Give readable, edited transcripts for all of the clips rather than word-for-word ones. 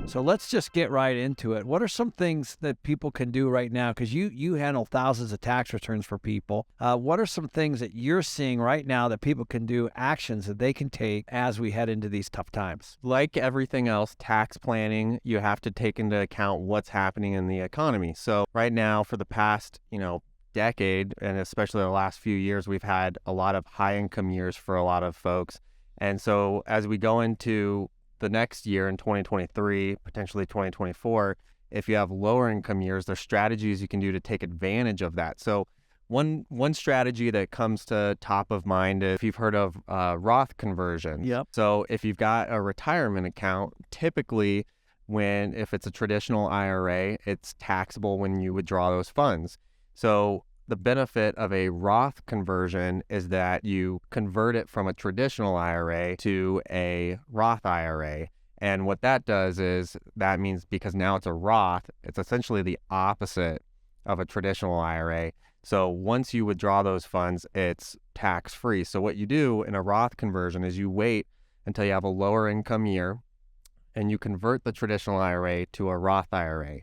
So let's just get right into it. What are some things that people can do right now? Because you handle thousands of tax returns for people. What are some things that you're seeing right now that people can do, actions that they can take as we head into these tough times? Like everything else, tax planning, you have to take into account what's happening in the economy. So right now, for the past, decade, and especially the last few years, we've had a lot of high income years for a lot of folks. And so as we go into the next year in 2023, potentially 2024, if you have lower income years, there's strategies you can do to take advantage of that. So one strategy that comes to top of mind is if you've heard of Roth conversions. Yep. So if you've got a retirement account, typically if it's a traditional IRA, it's taxable when you withdraw those funds. So the benefit of a Roth conversion is that you convert it from a traditional IRA to a Roth IRA. And what that does is that means because now it's a Roth, it's essentially the opposite of a traditional IRA. So once you withdraw those funds, it's tax-free. So what you do in a Roth conversion is you wait until you have a lower income year and you convert the traditional IRA to a Roth IRA.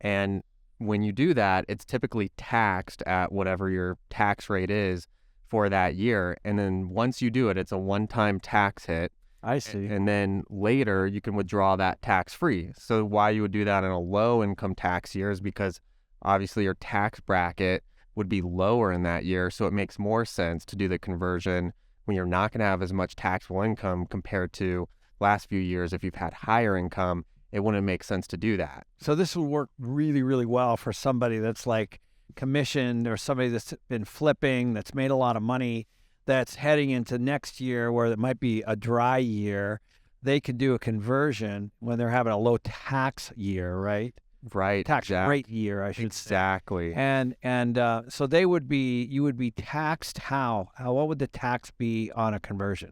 And when you do that, it's typically taxed at whatever your tax rate is for that year. And then once you do it, it's a one-time tax hit. I see. And then later you can withdraw that tax-free. So why you would do that in a low income tax year is because obviously your tax bracket would be lower in that year. So it makes more sense to do the conversion when you're not going to have as much taxable income compared to last few years. If you've had higher income, it wouldn't make sense to do that. So this will work really, really well for somebody that's like commissioned or somebody that's been flipping, that's made a lot of money, that's heading into next year where it might be a dry year. They can do a conversion when they're having a low tax year, right? Right. Tax rate year, I should exactly. say. And so you would be taxed how? What would the tax be on a conversion?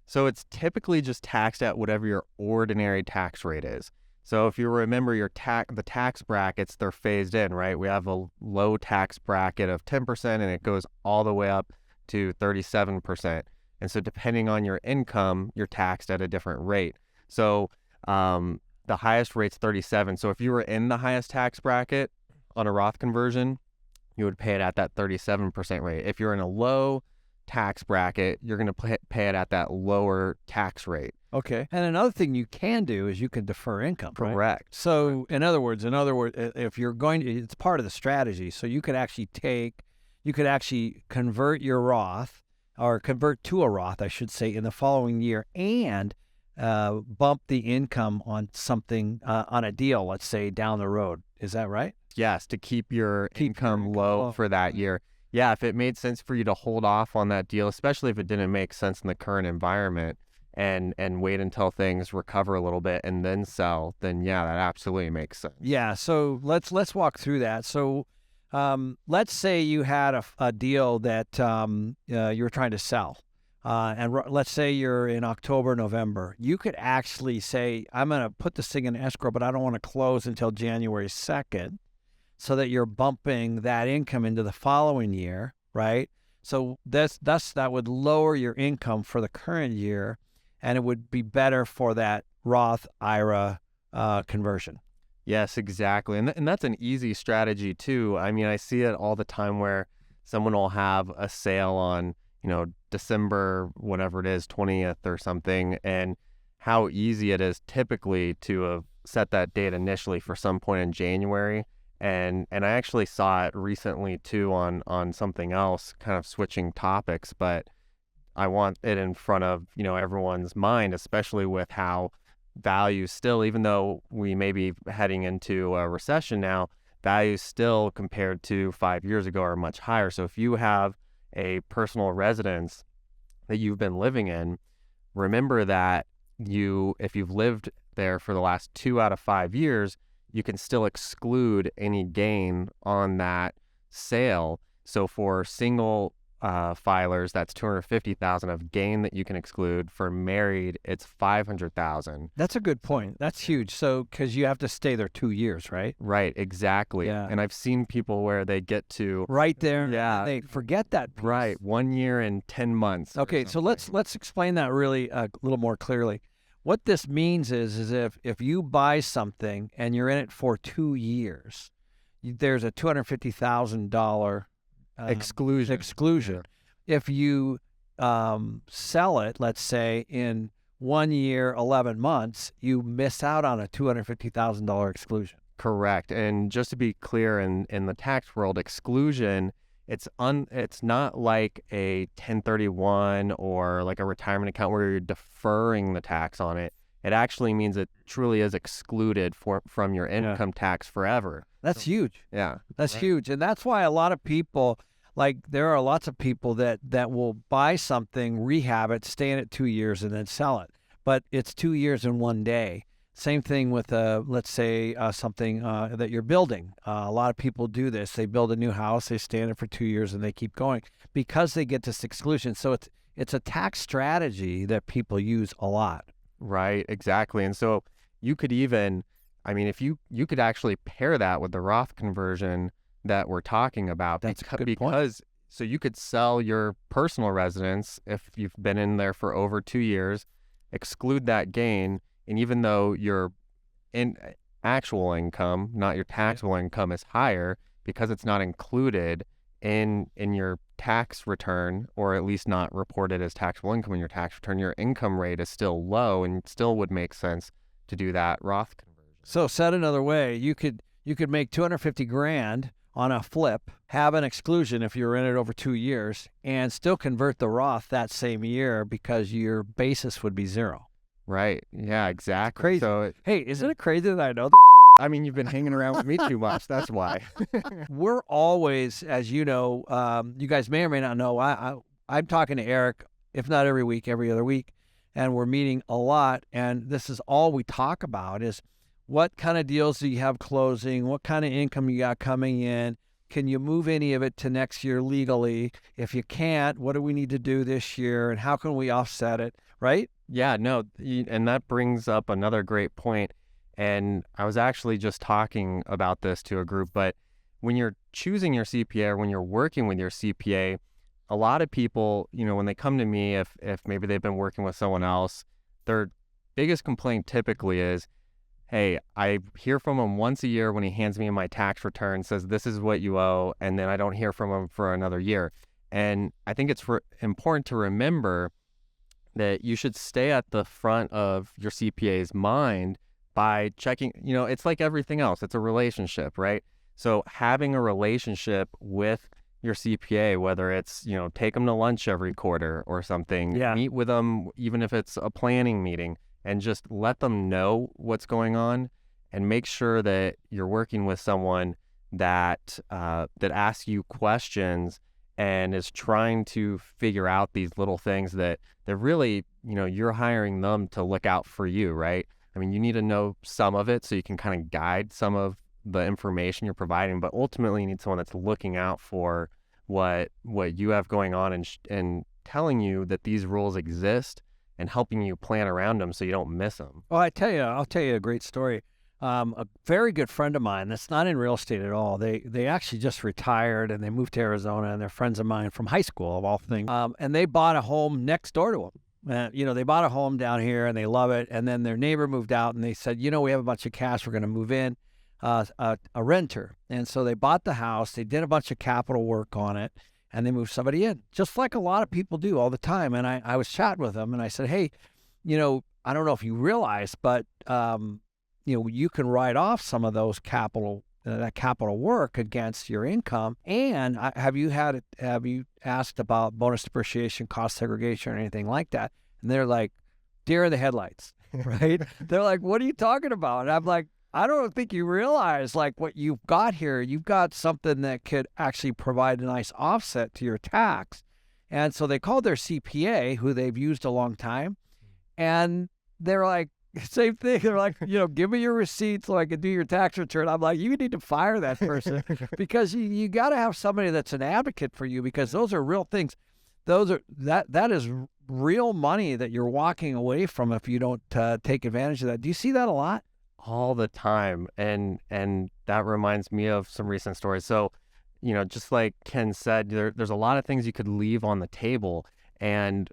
So it's typically just taxed at whatever your ordinary tax rate is. So if you remember the tax brackets, they're phased in, right? We have a low tax bracket of 10% and it goes all the way up to 37%. And so depending on your income, you're taxed at a different rate. So the highest rate's 37. So if you were in the highest tax bracket on a Roth conversion, you would pay it at that 37% rate. If you're in a low tax bracket, you're going to pay it at that lower tax rate. Okay. And another thing you can do is you can defer income. Correct. Right? So in other words, if you're going to, it's part of the strategy. So you could actually convert your Roth or convert to a Roth, I should say, in the following year and bump the income on something, on a deal, let's say down the road. Is that right? Yes. To keep your income low for that year. Yeah, if it made sense for you to hold off on that deal, especially if it didn't make sense in the current environment and wait until things recover a little bit and then sell, then yeah, that absolutely makes sense. Yeah, so let's walk through that. So let's say you had a deal that you were trying to sell. And let's say you're in October, November. You could actually say, I'm going to put this thing in escrow, but I don't want to close until January 2nd. So that you're bumping that income into the following year, right? So that would lower your income for the current year, and it would be better for that Roth IRA conversion. Yes, exactly. And that's an easy strategy too. I mean, I see it all the time where someone will have a sale on, December, whatever it is, 20th or something, and how easy it is typically to have set that date initially for some point in January. And I actually saw it recently too on something else, kind of switching topics, but I want it in front of, everyone's mind, especially with how values still, even though we may be heading into a recession now, values still compared to 5 years ago are much higher. So if you have a personal residence that you've been living in, remember that if you've lived there for the last 2 out of 5 years, you can still exclude any gain on that sale. So for single filers, that's $250,000 of gain that you can exclude. For married, it's $500,000. That's a good point. That's huge. So because you have to stay there 2 years, right? Right, exactly. Yeah. And I've seen people where they get to right there. Yeah, they forget that piece. Right, 1 year and 10 months. Okay, so let's explain that really a little more clearly. What this means is if you buy something and you're in it for 2 years, there's a $250,000 exclusion. If you sell it, let's say in 1 year, 11 months, you miss out on a $250,000 exclusion. Correct. And just to be clear, in the tax world, exclusion, it's not like a 1031 or like a retirement account where you're deferring the tax on it. It actually means it truly is excluded from your income tax forever. That's huge. Yeah. That's huge. And that's why a lot of people, like there are lots of people that will buy something, rehab it, stay in it 2 years, and then sell it. But it's 2 years in one day. Same thing with, let's say, something that you're building. A lot of people do this. They build a new house, they stay in it for 2 years, and they keep going because they get this exclusion. So it's a tax strategy that people use a lot. Right, exactly. And so you could even, I mean, if you could actually pair that with the Roth conversion that we're talking about. That's a good point. So you could sell your personal residence if you've been in there for over 2 years, exclude that gain, and even though your actual income, not your taxable income, is higher, because it's not included in your tax return, or at least not reported as taxable income in your tax return, your income rate is still low, and it still would make sense to do that Roth conversion. So said another way, you could make $250,000 on a flip, have an exclusion if you're in it over 2 years, and still convert the Roth that same year because your basis would be zero. Right. Yeah, exactly. Crazy. So, hey, isn't it crazy that I know this shit? I mean, you've been hanging around with me too much. That's why. We're always, as you know, you guys may or may not know, I'm talking to Eric, if not every week, every other week, and we're meeting a lot. And this is all we talk about is what kind of deals do you have closing? What kind of income you got coming in? Can you move any of it to next year legally? If you can't, what do we need to do this year? And how can we offset it? Right? Yeah, no, and that brings up another great point. And I was actually just talking about this to a group, but when you're choosing your CPA or when you're working with your CPA, a lot of people, when they come to me, if maybe they've been working with someone else, their biggest complaint typically is, hey, I hear from him once a year when he hands me my tax return, says this is what you owe, and then I don't hear from him for another year. And I think it's important to remember that you should stay at the front of your CPA's mind by checking, it's like everything else. It's a relationship, right? So having a relationship with your CPA, whether it's, take them to lunch every quarter or something, meet with them, even if it's a planning meeting, and just let them know what's going on, and make sure that you're working with someone that asks you questions and is trying to figure out these little things that really, you're hiring them to look out for you, right? I mean, you need to know some of it so you can kind of guide some of the information you're providing, but ultimately you need someone that's looking out for what you have going on and telling you that these rules exist and helping you plan around them so you don't miss them. Well, I'll tell you a great story. A very good friend of mine that's not in real estate at all. They actually just retired and they moved to Arizona, and they're friends of mine from high school of all things. And they bought a home next door to them. They bought a home down here and they love it. And then their neighbor moved out and they said, we have a bunch of cash. We're going to move in a renter. And so they bought the house. They did a bunch of capital work on it, and they moved somebody in, just like a lot of people do all the time. And I was chatting with them and I said, hey, I don't know if you realize, but you can write off some of those capital work against your income. And have you asked about bonus depreciation, cost segregation, or anything like that? And they're like, deer in the headlights, right? They're like, what are you talking about? And I'm like, I don't think you realize like what you've got here. You've got something that could actually provide a nice offset to your tax. And so they called their CPA, who they've used a long time, and they're like, same thing. They're like, give me your receipt so I can do your tax return. I'm like, you need to fire that person because you got to have somebody that's an advocate for you, because those are real things. That is real money that you're walking away from if you don't take advantage of that. Do you see that a lot? All the time. And that reminds me of some recent stories. So, just like Ken said, there's a lot of things you could leave on the table. And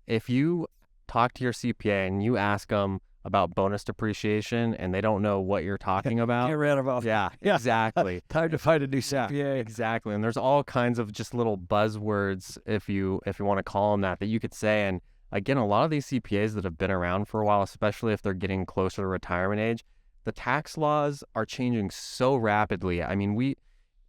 if you talk to your CPA and you ask them about bonus depreciation and they don't know what you're talking about. Get rid of all. Yeah, exactly. Time to find a new Yeah, CPA. exactly. And there's all kinds of just little buzzwords, if you want to call them that you could say. And again, a lot of these CPAs that have been around for a while, especially if they're getting closer to retirement age, the tax laws are changing so rapidly. I mean,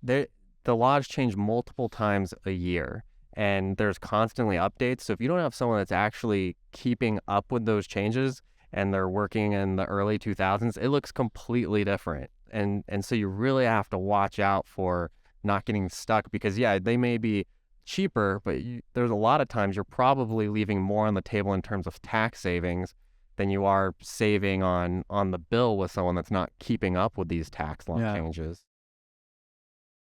the laws change multiple times a year, and there's constantly updates. So if you don't have someone that's actually keeping up with those changes, and they're working in the early 2000s, it looks completely different. And so you really have to watch out for not getting stuck, because yeah, they may be cheaper, but there's a lot of times you're probably leaving more on the table in terms of tax savings than you are saving on the bill with someone that's not keeping up with these tax law changes.